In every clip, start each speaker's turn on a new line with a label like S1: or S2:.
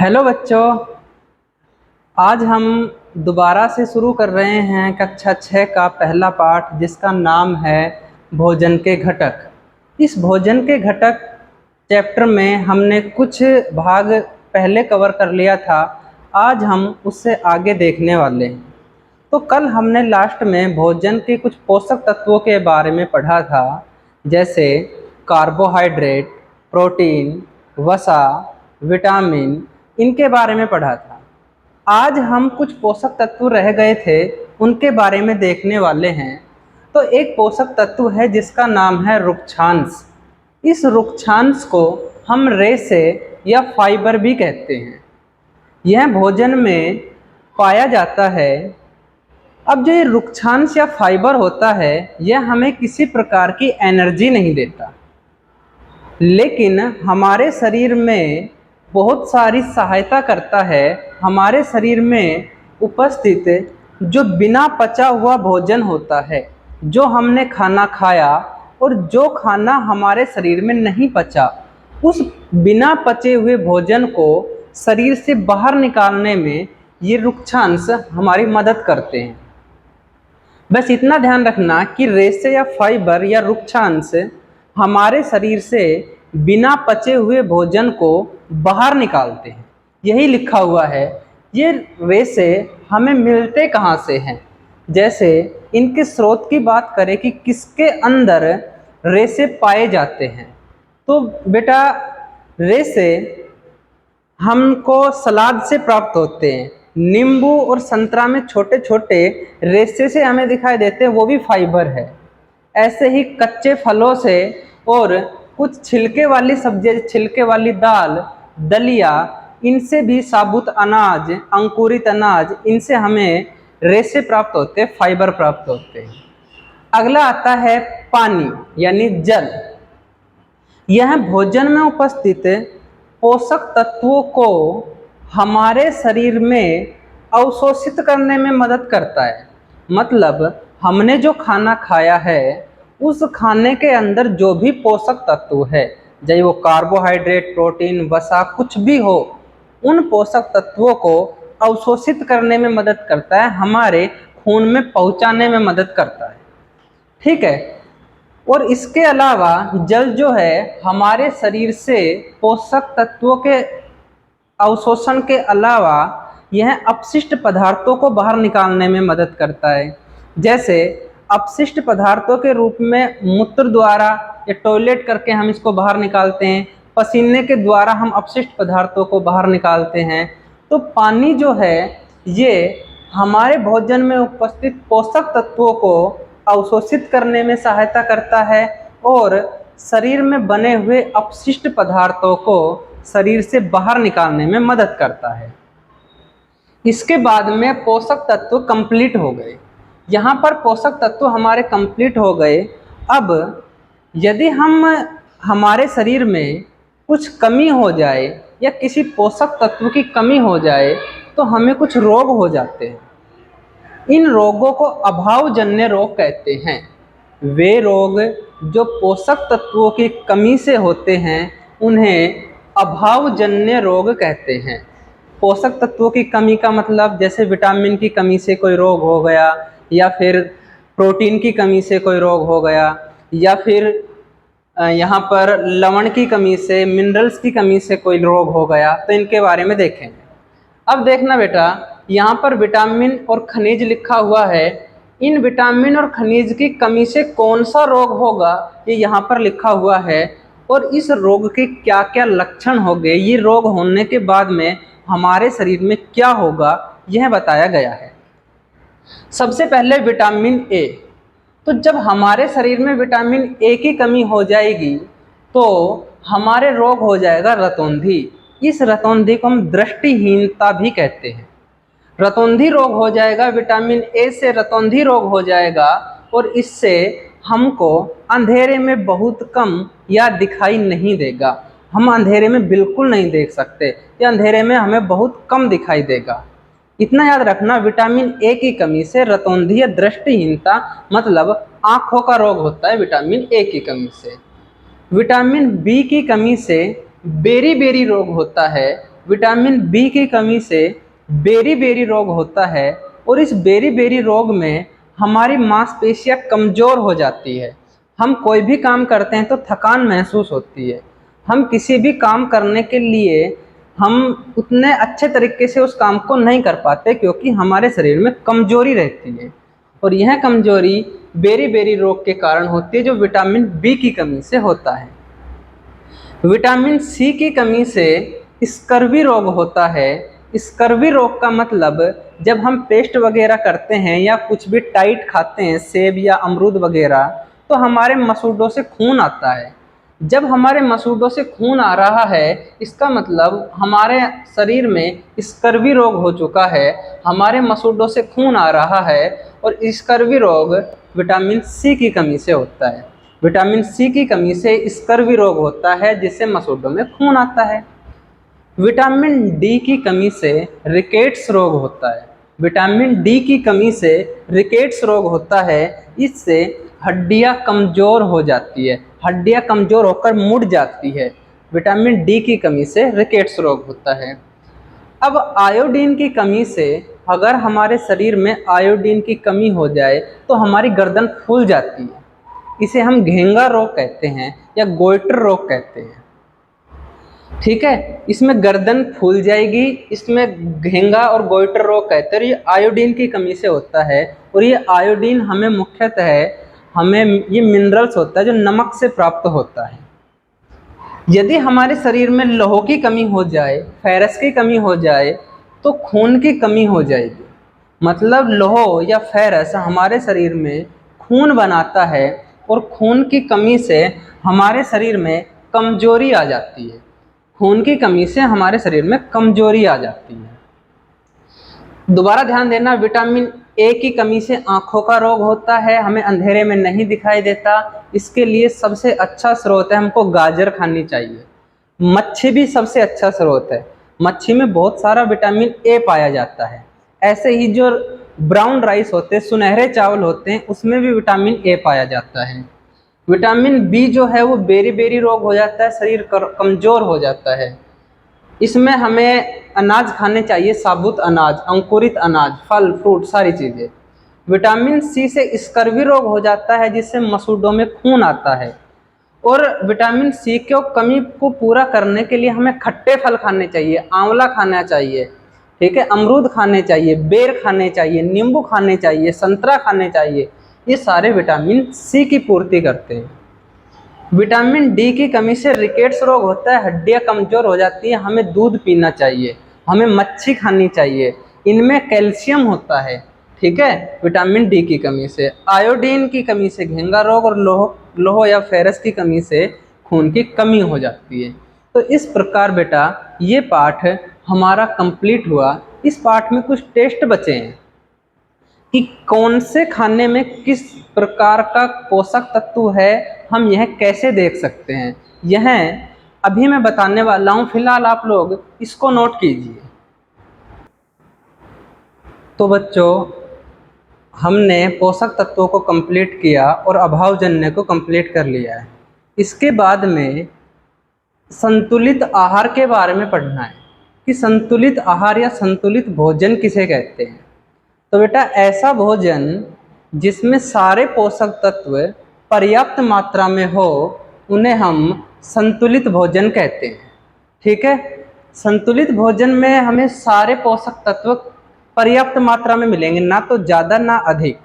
S1: Hello बच्चों। आज हम दोबारा से शुरू कर रहे हैं कक्षा 6 का पहला पाठ, जिसका नाम है भोजन के घटक। इस भोजन के घटक चैप्टर में हमने कुछ भाग पहले कवर कर लिया था। आज हम उससे आगे देखने वाले हैं। तो कल हमने लास्ट में भोजन के कुछ पोषक तत्वों के बारे में पढ़ा था, जैसे कार्बोहाइड्रेट, प्रोटीन, वसा, विटामिन, इनके बारे में पढ़ा था। आज हम कुछ पोषक तत्व रह गए थे, उनके बारे में देखने वाले हैं। तो एक पोषक तत्व है जिसका नाम है रुक्षांश। इस रुक्षांश को हम रेशे या फाइबर भी कहते हैं। यह भोजन में पाया जाता है। अब जो ये रुक्षांश या फाइबर होता है, यह हमें किसी प्रकार की एनर्जी नहीं देता, लेकिन हमारे शरीर में बहुत सारी सहायता करता है। हमारे शरीर में उपस्थित जो बिना पचा हुआ भोजन होता है, जो हमने खाना खाया और जो खाना हमारे शरीर में नहीं पचा, उस बिना पचे हुए भोजन को शरीर से बाहर निकालने में ये रुक्षांश हमारी मदद करते हैं। बस इतना ध्यान रखना कि रेशे या फाइबर या रुक्षांश हमारे शरीर से बिना पचे हुए भोजन को बाहर निकालते हैं। यही लिखा हुआ है। ये रेशे हमें मिलते कहाँ से हैं? जैसे इनके स्रोत की बात करें कि किसके अंदर रेशे पाए जाते हैं, तो बेटा रेशे हमको सलाद से प्राप्त होते हैं। नींबू और संतरा में छोटे छोटे रेशे से हमें दिखाई देते हैं, वो भी फाइबर है। ऐसे ही कच्चे फलों से और कुछ छिलके वाली सब्जी, छिलके वाली दाल, दलिया, इनसे भी साबुत अनाज, अंकुरित अनाज, इनसे हमें रेशे प्राप्त होते हैं, फाइबर प्राप्त होते हैं। अगला आता है पानी यानी जल। यह भोजन में उपस्थित पोषक तत्वों को हमारे शरीर में अवशोषित करने में मदद करता है। मतलब हमने जो खाना खाया है, उस खाने के अंदर जो भी पोषक तत्व है, चाहे वो कार्बोहाइड्रेट, प्रोटीन, वसा, कुछ भी हो, उन पोषक तत्वों को अवशोषित करने में मदद करता है, हमारे खून में पहुंचाने में मदद करता है। ठीक है। और इसके अलावा जल जो है हमारे शरीर से पोषक तत्वों के अवशोषण के अलावा यह अपशिष्ट पदार्थों को बाहर निकालने में मदद करता है। जैसे अपशिष्ट पदार्थों के रूप में मूत्र द्वारा या टॉयलेट करके हम इसको बाहर निकालते हैं, पसीने के द्वारा हम अपशिष्ट पदार्थों को बाहर निकालते हैं। तो पानी जो है ये हमारे भोजन में उपस्थित पोषक तत्वों को अवशोषित करने में सहायता करता है और शरीर में बने हुए अपशिष्ट पदार्थों को शरीर से बाहर निकालने में मदद करता है। इसके बाद में पोषक तत्व कंप्लीट हो गए। यहाँ पर पोषक तत्व हमारे कंप्लीट हो गए। अब यदि हमारे शरीर में कुछ कमी हो जाए या किसी पोषक तत्व की कमी हो जाए, तो हमें कुछ रोग हो जाते हैं। इन रोगों को अभावजन्य रोग कहते हैं। वे रोग जो पोषक तत्वों की कमी से होते हैं, उन्हें अभावजन्य रोग कहते हैं। पोषक तत्वों की कमी का मतलब जैसे विटामिन की कमी से कोई रोग हो गया, या फिर प्रोटीन की कमी से कोई रोग हो गया, या फिर यहाँ पर लवण की कमी से, मिनरल्स की कमी से कोई रोग हो गया, तो इनके बारे में देखेंगे। अब देखना बेटा, यहाँ पर विटामिन और खनिज लिखा हुआ है। इन विटामिन और खनिज की कमी से कौन सा रोग होगा, ये यहाँ पर लिखा हुआ है। और इस रोग के क्या क्या लक्षण होंगे, ये रोग होने के बाद में हमारे शरीर में क्या होगा, यह बताया गया है। सबसे पहले विटामिन ए। तो जब हमारे शरीर में विटामिन ए की कमी हो जाएगी, तो हमारे रोग हो जाएगा रतौंधी। इस रतौंधी को हम दृष्टिहीनता भी कहते हैं। रतौंधी रोग हो जाएगा, विटामिन ए से रतौंधी रोग हो जाएगा, और इससे हमको अंधेरे में बहुत कम या दिखाई नहीं देगा। हम अंधेरे में बिल्कुल नहीं देख सकते, या अंधेरे में हमें बहुत कम दिखाई देगा। इतना याद रखना, विटामिन ए की कमी से रतौंधी या दृष्टिहीनता मतलब आँखों का रोग होता है विटामिन ए की कमी से। विटामिन बी की कमी से बेरी बेरी रोग होता है, विटामिन बी की कमी से बेरी-बेरी रोग होता है और इस बेरी-बेरी रोग में हमारी मांसपेशियां कमज़ोर हो जाती है। हम कोई भी काम करते हैं तो थकान महसूस होती है। हम किसी भी काम करने के लिए हम उतने अच्छे तरीके से उस काम को नहीं कर पाते क्योंकि हमारे शरीर में कमज़ोरी रहती है और यह कमज़ोरी बेरी-बेरी रोग के कारण होती है जो विटामिन बी की कमी से होता है। विटामिन सी की कमी से स्कर्वी रोग होता है। स्कर्वी रोग का मतलब जब हम पेस्ट वगैरह करते हैं या कुछ भी टाइट खाते हैं, सेब या अमरूद वगैरह, तो हमारे मसूड़ों से खून आता है। जब हमारे मसूड़ों से खून आ रहा है इसका मतलब हमारे शरीर में स्कर्वी रोग हो चुका है, हमारे मसूड़ों से खून आ रहा है और स्कर्वी रोग विटामिन सी की कमी से होता है। विटामिन सी की कमी से स्कर्वी रोग होता है जिससे मसूड़ों में खून आता है। विटामिन डी की कमी से रिकेट्स रोग होता है। विटामिन डी की कमी से रिकेट्स रोग होता है। इससे हड्डियां कमज़ोर हो जाती है, हड्डियां कमज़ोर होकर मुड़ जाती है। विटामिन डी की कमी से रिकेट्स रोग होता है। अब आयोडीन की कमी से अगर हमारे शरीर में आयोडीन की कमी हो जाए तो हमारी गर्दन फूल जाती है। इसे हम घेंगा रोग कहते हैं या गोइटर रोग कहते हैं। ठीक है, इसमें गर्दन फूल जाएगी, इसमें घेंगा और गोइटर रोग कहते हैं। ये आयोडीन की कमी से होता है और ये आयोडीन हमें मुख्यतः हमें ये मिनरल्स होता है जो नमक से प्राप्त होता है। यदि हमारे शरीर में लौह की कमी हो जाए, फेरस की कमी हो जाए तो खून की कमी हो जाएगी। मतलब लौह या फेरस हमारे शरीर में खून बनाता है और खून की कमी से हमारे शरीर में कमजोरी आ जाती है। खून की कमी से हमारे शरीर में कमजोरी आ जाती है। दोबारा ध्यान देना, विटामिन ए की कमी से आँखों का रोग होता है, हमें अंधेरे में नहीं दिखाई देता। इसके लिए सबसे अच्छा स्रोत है, हमको गाजर खानी चाहिए। मच्छी भी सबसे अच्छा स्रोत है, मच्छी में बहुत सारा विटामिन ए पाया जाता है। ऐसे ही जो ब्राउन राइस होते हैं, सुनहरे चावल होते हैं, उसमें भी विटामिन ए पाया जाता है। विटामिन बी जो है वो बेरी-बेरी रोग हो जाता है, शरीर कमज़ोर हो जाता है। इसमें हमें अनाज खाने चाहिए, साबुत अनाज, अंकुरित अनाज, फल फ्रूट सारी चीज़ें। विटामिन सी से स्कर्वी रोग हो जाता है जिससे मसूड़ों में खून आता है। और विटामिन सी की कमी को पूरा करने के लिए हमें खट्टे फल खाने चाहिए, आंवला खाना चाहिए, ठीक है, अमरूद खाने चाहिए, बेर खाने चाहिए, नींबू खाने चाहिए, संतरा खाने चाहिए। ये सारे विटामिन सी की पूर्ति करते हैं। विटामिन डी की कमी से रिकेट्स रोग होता है, हड्डियां कमज़ोर हो जाती हैं। हमें दूध पीना चाहिए, हमें मच्छी खानी चाहिए, इनमें कैल्शियम होता है। ठीक है, विटामिन डी की कमी से। आयोडीन की कमी से घेंगा रोग और लोह या फेरस की कमी से खून की कमी हो जाती है। तो इस प्रकार बेटा ये पाठ हमारा कंप्लीट हुआ। इस पाठ में कुछ टेस्ट बचे हैं कि कौन से खाने में किस प्रकार का पोषक तत्व है, हम यह कैसे देख सकते हैं, यह अभी मैं बताने वाला हूँ। फिलहाल आप लोग इसको नोट कीजिए। तो बच्चों, हमने पोषक तत्वों को कंप्लीट किया और अभावजन्य को कंप्लीट कर लिया है। इसके बाद में संतुलित आहार के बारे में पढ़ना है कि संतुलित आहार या संतुलित भोजन किसे कहते हैं। तो बेटा ऐसा भोजन जिसमें सारे पोषक तत्व पर्याप्त मात्रा में हो उन्हें हम संतुलित भोजन कहते हैं। ठीक है, संतुलित भोजन में हमें सारे पोषक तत्व पर्याप्त मात्रा में मिलेंगे, ना तो ज़्यादा ना अधिक।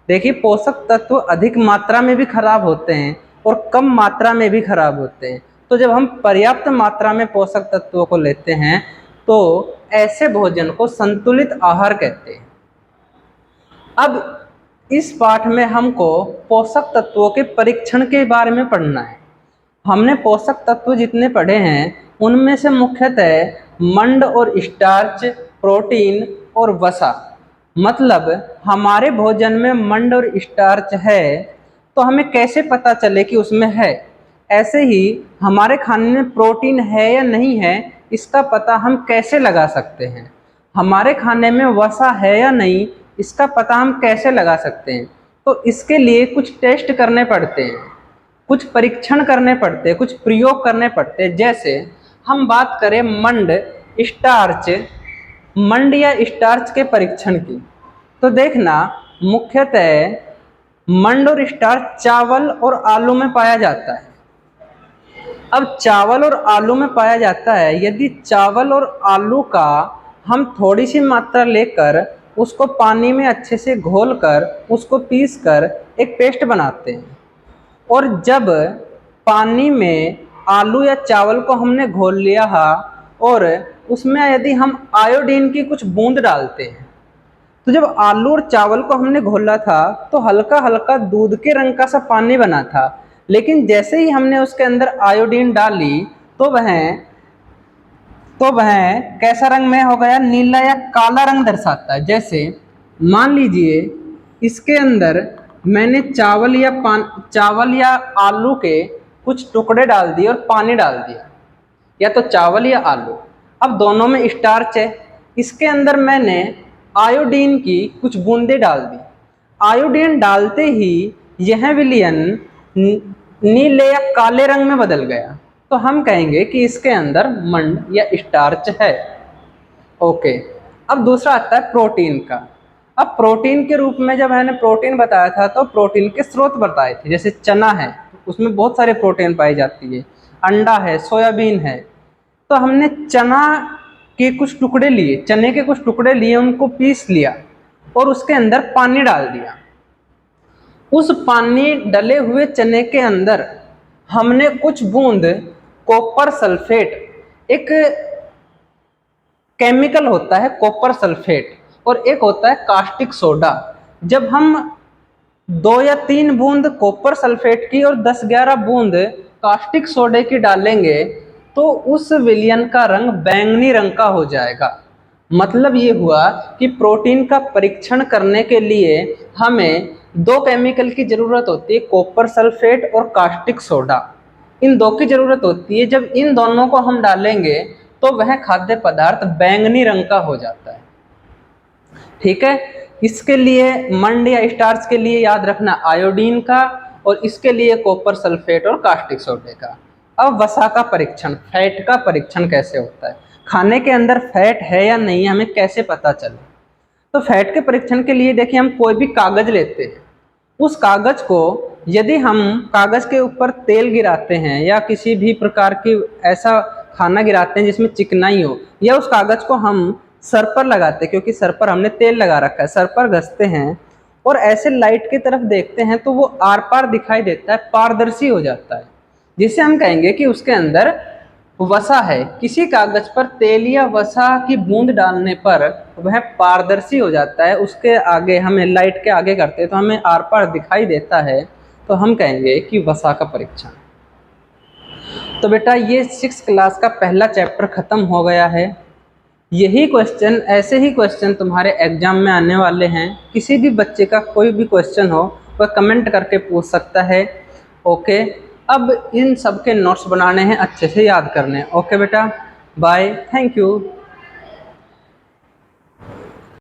S1: देखिए, पोषक तत्व अधिक मात्रा में भी खराब होते हैं और कम मात्रा में भी खराब होते हैं। तो जब हम पर्याप्त मात्रा में पोषक तत्वों को लेते हैं तो ऐसे भोजन को संतुलित आहार कहते हैं। अब इस पाठ में हमको पोषक तत्वों के परीक्षण के बारे में पढ़ना है। हमने पोषक तत्व जितने पढ़े हैं उनमें से मुख्यतः मंड और स्टार्च, प्रोटीन और वसा, मतलब हमारे भोजन में मंड और स्टार्च है तो हमें कैसे पता चले कि उसमें है। ऐसे ही हमारे खाने में प्रोटीन है या नहीं है इसका पता हम कैसे लगा सकते हैं। हमारे खाने में वसा है या नहीं इसका पता हम कैसे लगा सकते हैं। तो इसके लिए कुछ टेस्ट करने पड़ते हैं, कुछ परीक्षण करने पड़ते हैं, कुछ प्रयोग करने पड़ते हैं। जैसे हम बात करें मंड स्टार्च, मंड या स्टार्च के परीक्षण की। तो देखना, मुख्यतः मंड और स्टार्च चावल और आलू में पाया जाता है। अब चावल और आलू में पाया जाता है। यदि चावल और आलू का हम थोड़ी सी मात्रा लेकर उसको पानी में अच्छे से घोलकर उसको पीसकर एक पेस्ट बनाते हैं, और जब पानी में आलू या चावल को हमने घोल लिया है और उसमें यदि हम आयोडीन की कुछ बूंद डालते हैं, तो जब आलू और चावल को हमने घोला था तो हल्का हल्का दूध के रंग का सा पानी बना था, लेकिन जैसे ही हमने उसके अंदर आयोडीन डाली तो वह कैसा रंग में हो गया, नीला या काला रंग दर्शाता है। जैसे मान लीजिए इसके अंदर मैंने चावल या आलू के कुछ टुकड़े डाल दिए और पानी डाल दिया, या तो चावल या आलू। अब दोनों में स्टार्च है। इसके अंदर मैंने आयोडीन की कुछ बूंदें डाल दी। आयोडीन डालते ही यह विलयन नीले या काले रंग में बदल गया, तो हम कहेंगे कि इसके अंदर मंड या स्टार्च है। ओके, अब दूसरा आता है प्रोटीन का। अब प्रोटीन के रूप में जब मैंने प्रोटीन बताया था तो प्रोटीन के स्रोत बताए थे। जैसे चना है, उसमें बहुत सारे प्रोटीन पाई जाती है, अंडा है, सोयाबीन है। तो हमने चने के कुछ टुकड़े लिए, उनको पीस लिया और उसके अंदर पानी डाल दिया। उस पानी डले हुए चने के अंदर हमने कुछ बूंद कॉपर सल्फेट, एक केमिकल होता है कॉपर सल्फेट, और एक होता है कास्टिक सोडा। जब हम 2 या 3 बूंद कॉपर सल्फेट की और 10-11 बूंद कास्टिक सोडे की डालेंगे तो उस विलयन का रंग बैंगनी रंग का हो जाएगा। मतलब ये हुआ कि प्रोटीन का परीक्षण करने के लिए हमें 2 केमिकल की जरूरत होती है, कॉपर सल्फेट और कास्टिक सोडा। इन 2 की जरूरत होती है। जब इन दोनों को हम डालेंगे तो वह खाद्य पदार्थ बैंगनी रंग का हो जाता है। ठीक है, इसके लिए मंड या स्टार्च के लिए याद रखना आयोडीन का, और इसके लिए कॉपर सल्फेट और कास्टिक सोडे का। अब वसा का परीक्षण, फैट का परीक्षण कैसे होता है, खाने के अंदर फैट है या नहीं हमें कैसे पता चले। तो फैट के परीक्षण के लिए देखिए, हम कोई भी कागज लेते हैं, उस कागज को यदि हम कागज के ऊपर तेल गिराते हैं या किसी भी प्रकार की ऐसा खाना गिराते हैं जिसमें चिकनाई हो, या उस कागज को हम सर पर लगाते हैं, क्योंकि सर पर हमने तेल लगा रखा है, सर पर घसते हैं और ऐसे लाइट की तरफ देखते हैं तो वो आर पार दिखाई देता है, पारदर्शी हो जाता है, जिसे हम कहेंगे कि उसके अंदर वसा है। किसी कागज पर तेल या वसा की बूंद डालने पर वह पारदर्शी हो जाता है, उसके आगे हमें लाइट के आगे करते हैं तो हमें आर पार दिखाई देता है, तो हम कहेंगे कि वसा का परीक्षण। तो बेटा ये 6th क्लास का पहला चैप्टर खत्म हो गया है। यही क्वेश्चन, ऐसे ही क्वेश्चन तुम्हारे एग्जाम में आने वाले हैं। किसी भी बच्चे का कोई भी क्वेश्चन हो वह कमेंट करके पूछ सकता है। ओके, अब इन सब के नोट्स बनाने हैं, अच्छे से याद करने हैं। ओके बेटा, बाय, थैंक यू।